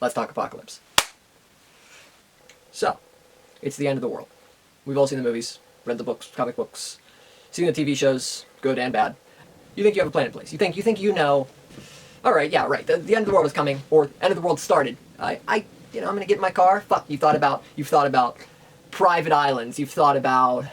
let's talk apocalypse. So, it's the end of the world. We've all seen the movies, read the books, comic books, seen the TV shows, good and bad. You think you have a plan in place. You think you know, alright, yeah, right, the end of the world is coming, or end of the world started. I'm gonna get in my car. Fuck, you've thought about private islands, you've thought about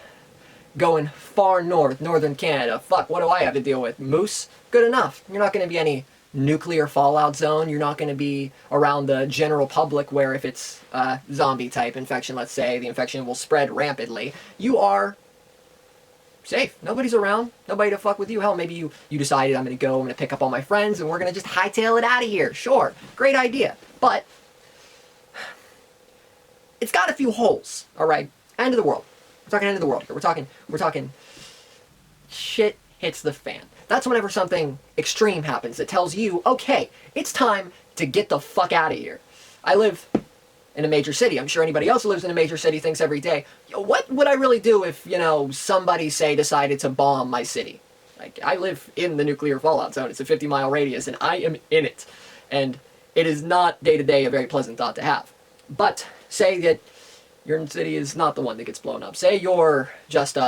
going far north, northern Canada. Fuck, what do I have to deal with? Moose? Good enough. You're not gonna be any nuclear fallout zone. You're not going to be around the general public where if it's a zombie type infection, let's say, the infection will spread rampantly. You are safe. Nobody's around. Nobody to fuck with you. Hell, maybe you decided I'm going to pick up all my friends and we're going to just hightail it out of here. Sure. Great idea. But it's got a few holes. Alright? End of the world. We're talking end of the world here. We're talking shit hits the fan. That's whenever something extreme happens that tells you, okay, it's time to get the fuck out of here. I live in a major city. I'm sure anybody else who lives in a major city thinks every day, what would I really do if, somebody, say, decided to bomb my city? Like, I live in the nuclear fallout zone. It's a 50-mile radius, and I am in it. And it is not, day-to-day, a very pleasant thought to have. But say that your city is not the one that gets blown up. Say you're just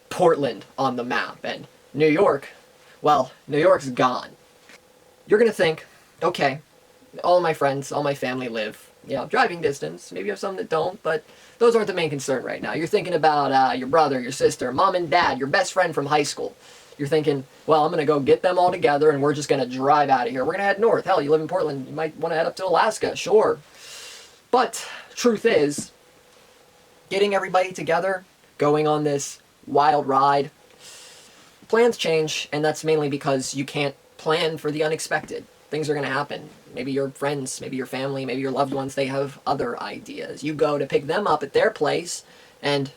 Portland on the map, and New York, well, New York's gone. You're gonna think, okay, all my friends, all my family live, driving distance. Maybe you have some that don't, but those aren't the main concern right now. You're thinking about your brother, your sister, mom and dad, your best friend from high school. You're thinking, well, I'm gonna go get them all together and we're just gonna drive out of here. We're gonna head north. Hell, you live in Portland, you might want to head up to Alaska, sure. But, truth is, getting everybody together, going on this wild ride, plans change, and that's mainly because you can't plan for the unexpected. Things are going to happen. Maybe your friends, maybe your family, maybe your loved ones, they have other ideas. You go to pick them up at their place, and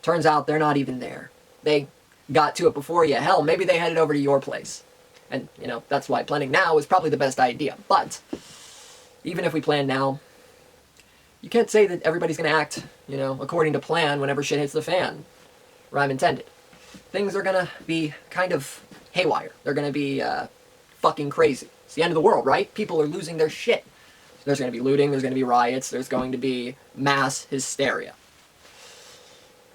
turns out they're not even there. They got to it before you. Hell, maybe they headed over to your place. And, that's why planning now is probably the best idea. But, even if we plan now, you can't say that everybody's going to act, according to plan whenever shit hits the fan. Rhyme intended. Things are gonna be kind of haywire. They're gonna be fucking crazy. It's the end of the world, right? People are losing their shit. There's gonna be looting, there's gonna be riots, there's going to be mass hysteria.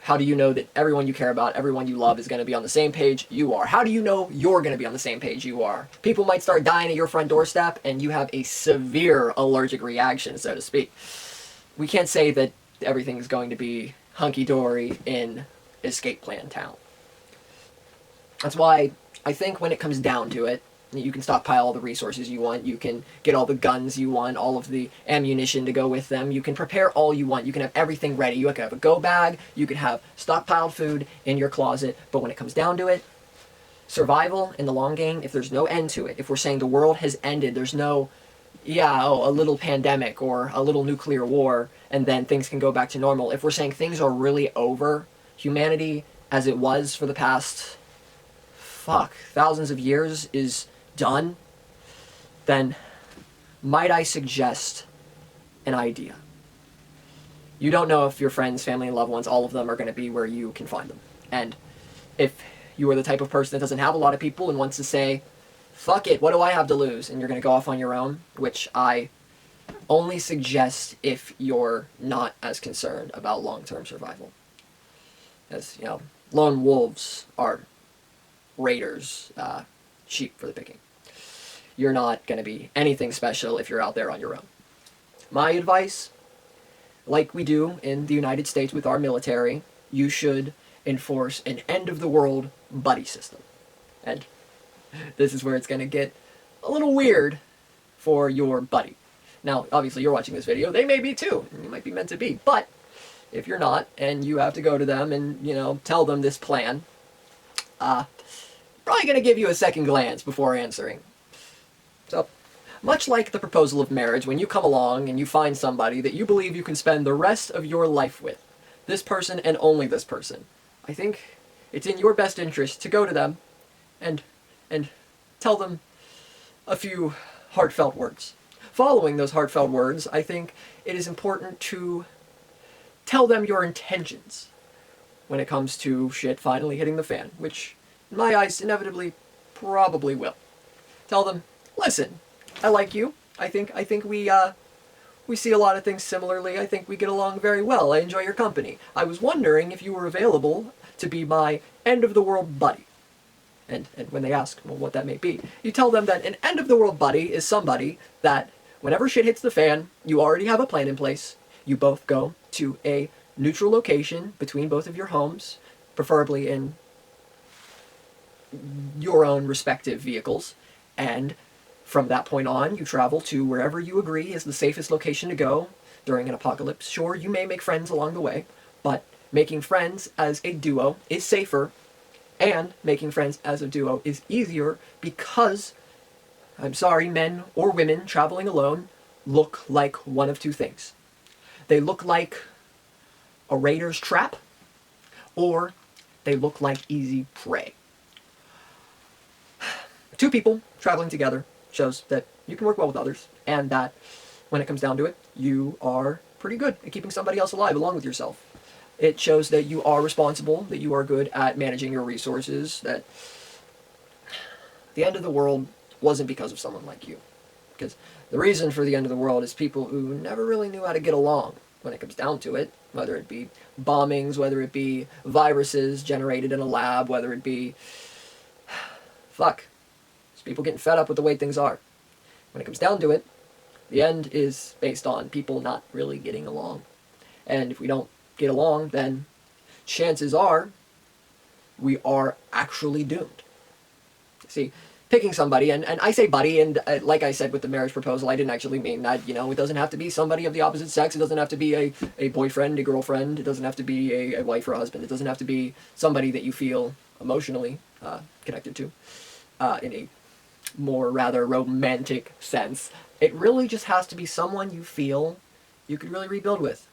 How do you know that everyone you care about, everyone you love is gonna be on the same page you are? How do you know you're gonna be on the same page you are? People might start dying at your front doorstep and you have a severe allergic reaction, so to speak. We can't say that everything is going to be hunky-dory in escape plan town. That's why I think when it comes down to it, you can stockpile all the resources you want, you can get all the guns you want, all of the ammunition to go with them, you can prepare all you want, you can have everything ready, you can have a go bag, you can have stockpiled food in your closet, but when it comes down to it, survival in the long game, if there's no end to it, if we're saying the world has ended, there's no, a little pandemic or a little nuclear war, and then things can go back to normal, if we're saying things are really over, humanity as it was for the past thousands of years is done, then might I suggest an idea. You don't know if your friends, family, and loved ones, all of them are going to be where you can find them. And if you are the type of person that doesn't have a lot of people and wants to say, fuck it, what do I have to lose? And you're going to go off on your own, which I only suggest if you're not as concerned about long-term survival. As, lone wolves are raiders, sheep for the picking. You're not going to be anything special if you're out there on your own. My advice, like we do in the United States with our military, you should enforce an end-of-the-world buddy system. And this is where it's going to get a little weird for your buddy. Now, obviously, you're watching this video. They may be too. You might be meant to be. But if you're not, and you have to go to them and, tell them this plan, probably going to give you a second glance before answering. So, much like the proposal of marriage, when you come along and you find somebody that you believe you can spend the rest of your life with, this person and only this person, I think it's in your best interest to go to them and tell them a few heartfelt words. Following those heartfelt words, I think it is important to tell them your intentions when it comes to shit finally hitting the fan, which, in my eyes, inevitably probably will. Tell them, listen, I like you, I think we see a lot of things similarly. I think we get along very well. I enjoy your company. I was wondering if you were available to be my end-of-the-world buddy. And when they ask, well, what that may be, you tell them that an end-of-the-world buddy is somebody that, whenever shit hits the fan, you already have a plan in place. You both go to a neutral location between both of your homes, preferably in your own respective vehicles, and from that point on, you travel to wherever you agree is the safest location to go during an apocalypse. Sure, you may make friends along the way, but making friends as a duo is safer, and making friends as a duo is easier because, I'm sorry, men or women traveling alone look like one of two things. They look like a raider's trap, or they look like easy prey. Two people traveling together shows that you can work well with others, and that when it comes down to it, you are pretty good at keeping somebody else alive along with yourself. It shows that you are responsible, that you are good at managing your resources, that the end of the world wasn't because of someone like you. Because the reason for the end of the world is people who never really knew how to get along when it comes down to it, whether it be bombings, whether it be viruses generated in a lab, whether it be... fuck. It's people getting fed up with the way things are. When it comes down to it, the end is based on people not really getting along. And if we don't get along, then chances are we are actually doomed. See, picking somebody, and I say buddy, and like I said with the marriage proposal, I didn't actually mean that, you know, it doesn't have to be somebody of the opposite sex, it doesn't have to be a boyfriend, a girlfriend, it doesn't have to be a wife or a husband, it doesn't have to be somebody that you feel emotionally connected to in a more rather romantic sense. It really just has to be someone you feel you could really rebuild with,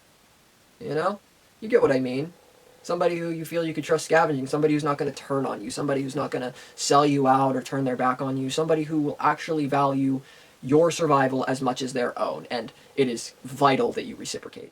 you know? You get what I mean. Somebody who you feel you could trust scavenging, somebody who's not going to turn on you, somebody who's not going to sell you out or turn their back on you, somebody who will actually value your survival as much as their own, and it is vital that you reciprocate.